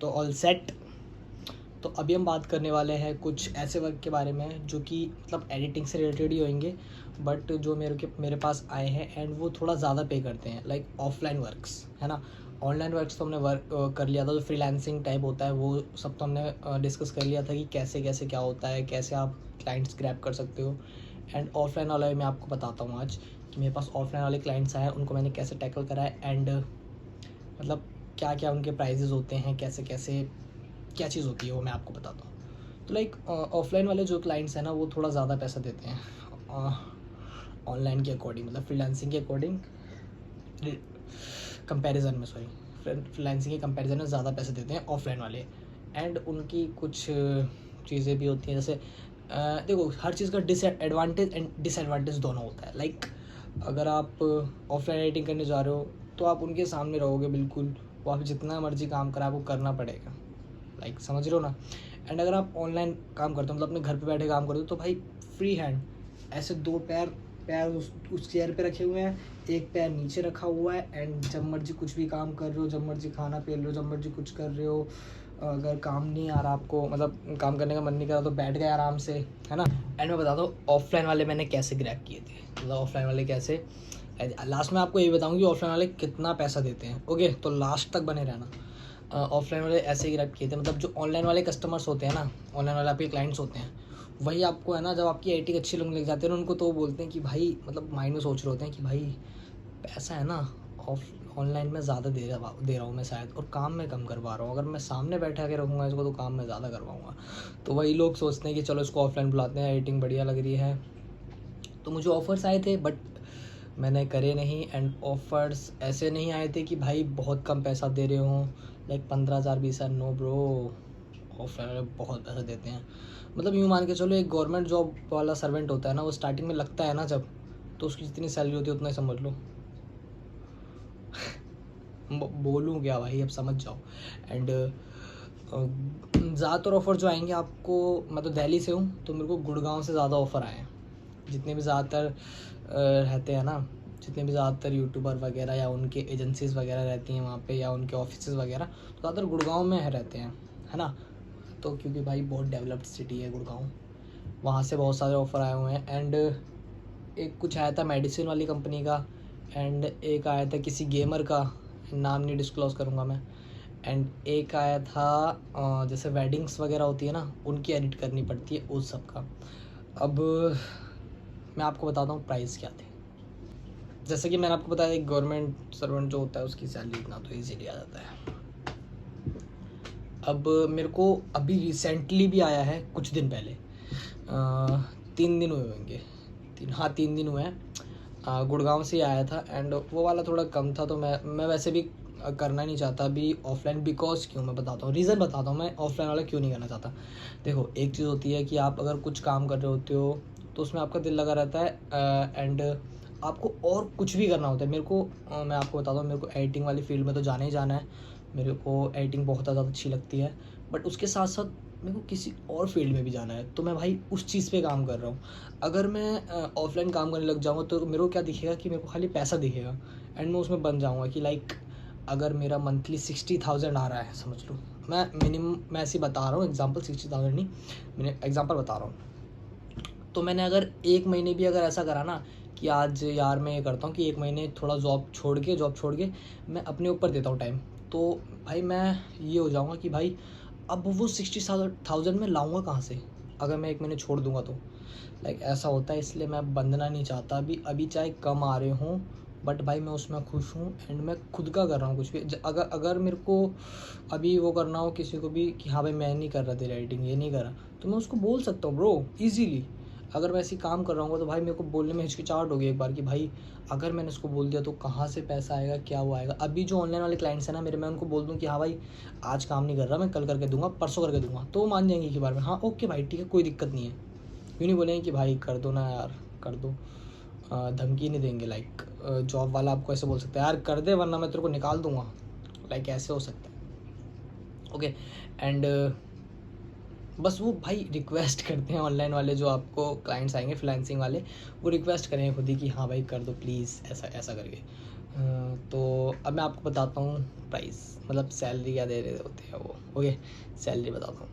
तो all set. तो अभी हम बात करने वाले हैं कुछ ऐसे वर्क के बारे में जो कि मतलब एडिटिंग से रिलेटेड ही होंगे, बट जो मेरे पास आए हैं एंड वो थोड़ा ज़्यादा पे करते हैं, लाइक ऑफलाइन वर्क्स, है ना। ऑनलाइन वर्क्स तो हमने वर्क कर लिया था, जो फ्रीलांसिंग टाइप होता है वो सब तो हमने डिस्कस कर लिया था कि कैसे कैसे क्या होता है, कैसे आप क्लाइंट्स ग्रैब कर सकते हो। एंड ऑफलाइन वाला मैं आपको बताता हूँ आज कि मेरे पास ऑफलाइन वाले क्लाइंट्स आए हैं, उनको मैंने कैसे टैकल करा है एंड मतलब क्या क्या उनके प्राइजेज़ होते हैं, कैसे कैसे क्या चीज़ होती है वो मैं आपको बताता हूँ। तो लाइक ऑफलाइन वाले जो क्लाइंट्स हैं ना वो थोड़ा ज़्यादा पैसा देते हैं ऑनलाइन के अकॉर्डिंग, मतलब फ्रीलांसिंग के अकॉर्डिंग कंपैरिजन में, सॉरी, फ्रीलांसिंग के कंपैरिजन में ज़्यादा पैसे देते हैं ऑफलाइन वाले। एंड उनकी कुछ चीज़ें भी होती हैं, जैसे देखो हर चीज़ का डिसएडवांटेज एंड डिसएडवांटेज दोनों होता है। लाइक अगर आप ऑफलाइन एडिटिंग करने जा रहे हो तो आप उनके सामने रहोगे बिल्कुल, वो आप जितना मर्जी काम करा आपको करना पड़ेगा, लाइक समझ रहे हो ना। एंड अगर आप ऑनलाइन काम करते हो मतलब अपने घर पे बैठे काम करते हो तो भाई फ्री हैंड, ऐसे दो पैर पैर उस चेयर पे रखे हुए हैं, एक पैर नीचे रखा हुआ है एंड जब मर्जी कुछ भी काम कर रहे हो, जब मर्जी खाना पी रहे हो, जब मर्जी कुछ कर रहे हो। अगर काम नहीं आ रहा आपको, मतलब काम करने का मन नहीं कर रहा तो बैठ गए आराम से, है ना। एंड मैं बताता हूँ ऑफलाइन वाले मैंने कैसे ग्रैब किए थे, मतलब ऑफलाइन वाले कैसे। लास्ट में आपको यही बताऊँगी कि ऑफलाइन वाले कितना पैसा देते हैं। ओके, तो लास्ट तक बने रहना। ऑफलाइन वाले ऐसे ही ग्रैब किए थे, मतलब जो ऑनलाइन वाले कस्टमर्स होते हैं ना, ऑनलाइन वाले आपके क्लाइंट्स होते हैं, वही आपको, है ना, जब आपकी एडिटिंग अच्छी लगने लग जाती है ना उनको, तो वो बोलते हैं कि भाई, मतलब माइंड में सोच रहे होते हैं कि भाई पैसा है ना ऑफ ऑनलाइन में ज़्यादा दे रहा हूँ मैं शायद, और काम में कम करवा रहा हूँ, अगर मैं सामने बैठा के रखूँगा इसको तो काम में ज़्यादा करवाऊँगा। तो वही लोग सोचते हैं कि चलो इसको ऑफलाइन बुलाते हैं, एडिटिंग बढ़िया लग रही है। तो मुझे ऑफ़र्स आए थे बट मैंने करे नहीं। एंड ऑफ़र्स ऐसे नहीं आए थे कि भाई बहुत कम पैसा दे रहे हों, लाइक 15,000 20,000, नो ब्रो। ऑफलाइन वाले बहुत पैसा देते हैं, मतलब यूँ मान के चलो एक गवर्नमेंट जॉब वाला सर्वेंट होता है ना, वो स्टार्टिंग में लगता है ना जब, तो उसकी जितनी सैलरी होती है उतना ही समझ लो। बोलूँ क्या भाई, अब समझ जाओ। एंड ज़्यादातर ऑफ़र जो आएंगे आपको, मैं तो दिल्ली से हूँ तो मेरे को गुड़गांव से ज़्यादा ऑफ़र आए हैं। जितने भी ज़्यादातर रहते हैं ना, जितने भी ज़्यादातर यूट्यूबर वगैरह या उनके एजेंसीज़ वगैरह रहती हैं वहाँ पे, या उनके ऑफिसेज़ वगैरह, तो ज़्यादातर गुड़गांव में रहते हैं, है ना। तो क्योंकि भाई बहुत डेवलप्ड सिटी है गुड़गांव, वहाँ से बहुत सारे ऑफ़र आए हुए हैं। एंड एक कुछ आया था मेडिसिन वाली कंपनी का, एंड एक आया था किसी गेमर का, नाम नहीं डिस्क्लोज़ करूँगा मैं। एंड एक आया था जैसे वेडिंग्स वगैरह होती है ना, उनकी एडिट करनी पड़ती है उस सब का। अब मैं आपको बताता हूँ प्राइस क्या थे। जैसे कि मैंने आपको बताया एक गवर्नमेंट सर्वेंट जो होता है उसकी सैलरी इतना तो ईजीली आ जाता है। अब मेरे को अभी रिसेंटली भी आया है, कुछ दिन पहले, 3 दिन हुए होंगे, 3 दिन हुए हैं। गुड़गांव से ही आया था एंड वो वाला थोड़ा कम था, तो मैं वैसे भी करना नहीं चाहता अभी ऑफलाइन, बिकॉज क्यों, मैं बताता हूँ, रीज़न बताता हूँ मैं ऑफलाइन वाला क्यों नहीं करना चाहता। देखो एक चीज़ होती है कि आप अगर कुछ काम कर रहे होते हो तो उसमें आपका दिल लगा रहता है एंड आपको और कुछ भी करना होता है। मेरे को मैं आपको बताता हूँ, मेरे को एडिटिंग वाली फील्ड में तो जाना ही जाना है, मेरे को एडिटिंग बहुत ज़्यादा अच्छी लगती है, बट उसके साथ साथ मेरे को किसी और फील्ड में भी जाना है, तो मैं भाई उस चीज़ पे काम कर रहा हूँ। अगर मैं ऑफलाइन काम करने लग जाऊँगा तो मेरे को क्या दिखेगा कि मेरे को खाली पैसा दिखेगा एंड मैं उसमें बन जाऊँगा कि लाइक अगर मेरा मंथली 60,000 आ रहा है, समझ लो, मैं ऐसे बता रहा हूँ एग्जांपल, 60,000 नहीं, मैंने एग्जांपल बता रहा हूँ। तो मैंने अगर एक महीने भी अगर ऐसा करा ना कि आज यार मैं ये करता हूँ कि एक महीने थोड़ा जॉब छोड़ के मैं अपने ऊपर देता हूँ टाइम, तो भाई मैं ये हो जाऊँगा कि भाई अब वो 60,000 में लाऊँगा कहाँ से, अगर मैं एक महीने छोड़ दूँगा तो। लाइक ऐसा होता है, इसलिए मैं बंधना नहीं चाहता अभी चाहे कम आ रहे हों, बट भाई मैं उसमें खुश हूँ एंड मैं खुद का कर रहा हूँ कुछ भी। अगर अगर मेरे को अभी वो करना हो किसी को भी कि हाँ भाई मैं नहीं कर रहा तेरा एडिटिंग, ये नहीं कर रहा, तो मैं उसको बोल सकता हूँ ब्रो ईजीली। अगर मैं ऐसे काम कर रहा हूँ तो भाई मेरे को बोलने में हिचकिचाहट होगी एक बार कि भाई अगर मैंने उसको बोल दिया तो कहाँ से पैसा आएगा, क्या वो आएगा। अभी जो ऑनलाइन वाले क्लाइंट्स हैं ना मेरे, मैं उनको बोल दूँ कि हाँ भाई आज काम नहीं कर रहा, मैं कल करके दूंगा, परसों करके दूंगा, तो वो मान जाएंगे कि बार में हाँ ओके भाई ठीक है, कोई दिक्कत नहीं है। क्यों नहीं बोलेंगे कि भाई कर दो ना यार, कर दो। धमकी नहीं देंगे, लाइक जॉब वाला आपको ऐसे बोल सकता है यार कर दे वरना मैं तेरे को निकाल दूंगा, लाइक ऐसे हो सकता है। ओके, एंड बस वो भाई रिक्वेस्ट करते हैं ऑनलाइन वाले, जो आपको क्लाइंट्स आएंगे फ्रीलांसिंग वाले, वो रिक्वेस्ट करेंगे खुद ही कि हाँ भाई कर दो प्लीज़, ऐसा ऐसा करके। तो अब मैं आपको बताता हूँ प्राइस, मतलब सैलरी क्या दे रहे होते हैं वो। ओके, सैलरी बताता हूँ।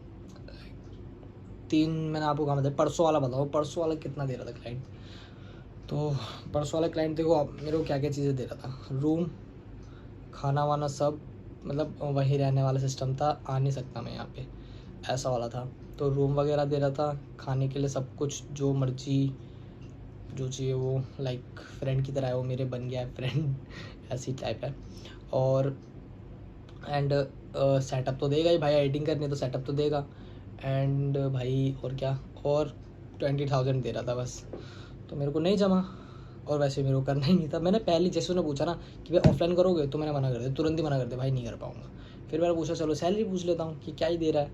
मैंने आपको कहा बताया, परसों वाला बताओ, परसों वाला कितना दे रहा था क्लाइंट। तो परसों वाला क्लाइंट देखो आप मेरे को क्या क्या चीज़ें दे रहा था, रूम, खाना वाना सब, मतलब वहीं रहने वाला सिस्टम था, आ नहीं सकता मैं यहाँ पे, ऐसा वाला था। तो रूम वगैरह दे रहा था, खाने के लिए सब कुछ जो मर्जी जो चाहिए वो, लाइक फ्रेंड की तरह है वो, मेरे बन गया है फ्रेंड ऐसी टाइप है। और एंड सेटअप तो देगा ही भाई, एडिटिंग करनी है तो सेटअप तो देगा। एंड भाई और क्या, और 20,000 दे रहा था बस। तो मेरे को नहीं जमा, और वैसे मेरे को करना ही नहीं था। मैंने पहले जैसे उन्होंने पूछा ना कि भाई ऑफलाइन करोगे, तो मैंने मना कर दिया, तुरंत ही मना कर दिया भाई नहीं कर पाऊँगा। फिर मैंने पूछा चलो सैलरी पूछ लेता हूँ कि क्या ही दे रहा है,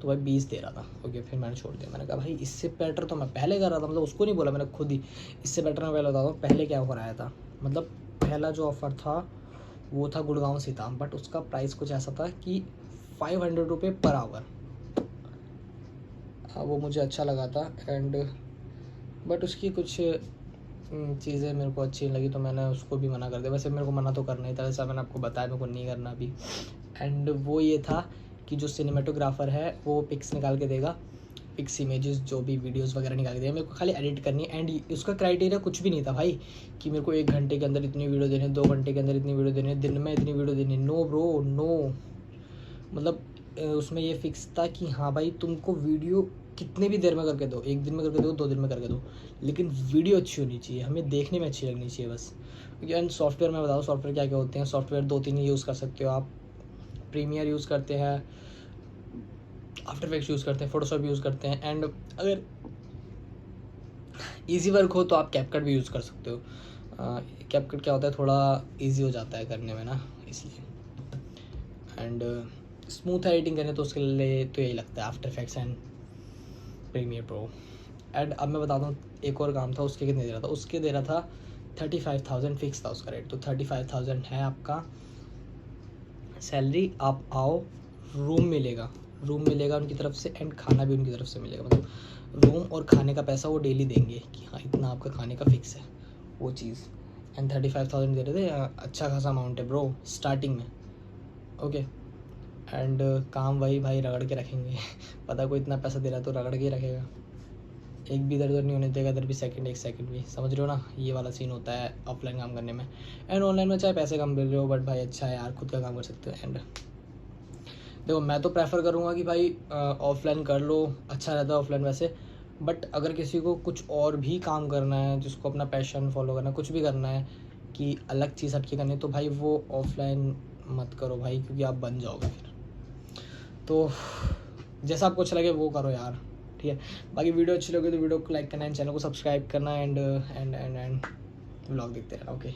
तो भाई 20 दे रहा था। ओके, फिर मैंने छोड़ दिया। मैंने कहा भाई इससे बेटर तो मैं पहले कर रहा था, मतलब उसको नहीं बोला मैंने, खुद ही इससे बेटर मैं पहले बताता हूँ पहले क्या हो रहा था। मतलब पहला जो ऑफ़र था वो था गुड़गांव से था, बट उसका प्राइस कुछ ऐसा था कि 500 रुपये पर आवर। हाँ, वो मुझे अच्छा लगा था। एंड बट उसकी कुछ चीज़ें मेरे को अच्छी नहीं लगी, तो मैंने उसको भी मना कर दिया। वैसे मेरे को मना तो करना ही था, जैसा मैंने आपको बताया मेरे को नहीं करना अभी। एंड वो ये था कि जो सिनेमेटोग्राफर है वो पिक्स निकाल के देगा, पिक्स इमेजेस जो भी वीडियोस वगैरह निकाल के देगा, मेरे को खाली एडिट करनी है। एंड उसका क्राइटेरिया कुछ भी नहीं था भाई कि मेरे को 1 घंटे के अंदर इतनी वीडियो देनी है, 2 घंटे के अंदर इतनी वीडियो देनी है, दिन में इतनी वीडियो देनी है। No bro, no. मतलब उसमें ये फिक्स था कि हाँ भाई तुमको वीडियो कितने भी देर में करके दो, 1 दिन में करके दो, 2 दिन में करके दो, लेकिन वीडियो अच्छी होनी चाहिए, हमें देखने में अच्छी लगनी चाहिए बस। एंड सॉफ्टवेयर में बताओ सॉफ्टवेयर क्या क्या होते हैं। सॉफ्टवेयर 2-3 यूज़ कर सकते हो आप। प्रीमियर यूज़ करते हैं, आफ्टर इफेक्ट्स यूज़ करते हैं, फोटोशॉप यूज़ करते हैं। एंड अगर ईजी वर्क हो तो आप कैपकट भी यूज़ कर सकते हो। कैपकट क्या होता है, थोड़ा ईजी हो जाता है करने में ना, इसलिए। एंड स्मूथ एडिटिंग करने तो उसके लिए तो यही लगता है, After Effects and Premiere Pro. And अब मैं बताता हूँ एक और काम था, उसके कितने दे रहा था, उसके दे रहा था 35,000 फिक्स था उसका रेट। तो 35,000 है आपका सैलरी, आप आओ, रूम मिलेगा उनकी तरफ से, एंड खाना भी उनकी तरफ से मिलेगा। मतलब रूम और खाने का पैसा वो डेली देंगे कि हाँ इतना आपका खाने का फिक्स है, वो चीज़। एंड 35,000 दे रहे थे, अच्छा खासा अमाउंट है ब्रो स्टार्टिंग में। ओके। एंड काम वही भाई रगड़ के रखेंगे पता कोई इतना पैसा दे रहा है तो रगड़ के ही रखेगा, एक भी इधर उधर नहीं होने देगा, इधर भी एक सेकंड भी, समझ रहे हो ना, ये वाला सीन होता है ऑफलाइन काम करने में। एंड ऑनलाइन में चाहे पैसे कम मिल रहे हो, बट भाई अच्छा है यार, खुद का काम कर सकते हो। एंड देखो मैं तो प्रेफर करूँगा कि भाई ऑफलाइन कर लो, अच्छा रहता है ऑफलाइन वैसे। बट अगर किसी को कुछ और भी काम करना है, जिसको अपना पैशन फॉलो करना है, कुछ भी करना है कि अलग चीज़ हटके करनी है, तो भाई वो ऑफलाइन मत करो भाई, क्योंकि आप बन जाओगे फिर। तो जैसा आपको अच्छा लगे वो करो यार, ठीक है। बाकी वीडियो अच्छी लगी तो वीडियो को लाइक करना है, चैनल को सब्सक्राइब करना, एंड व्लॉग देखते रहना। ओके।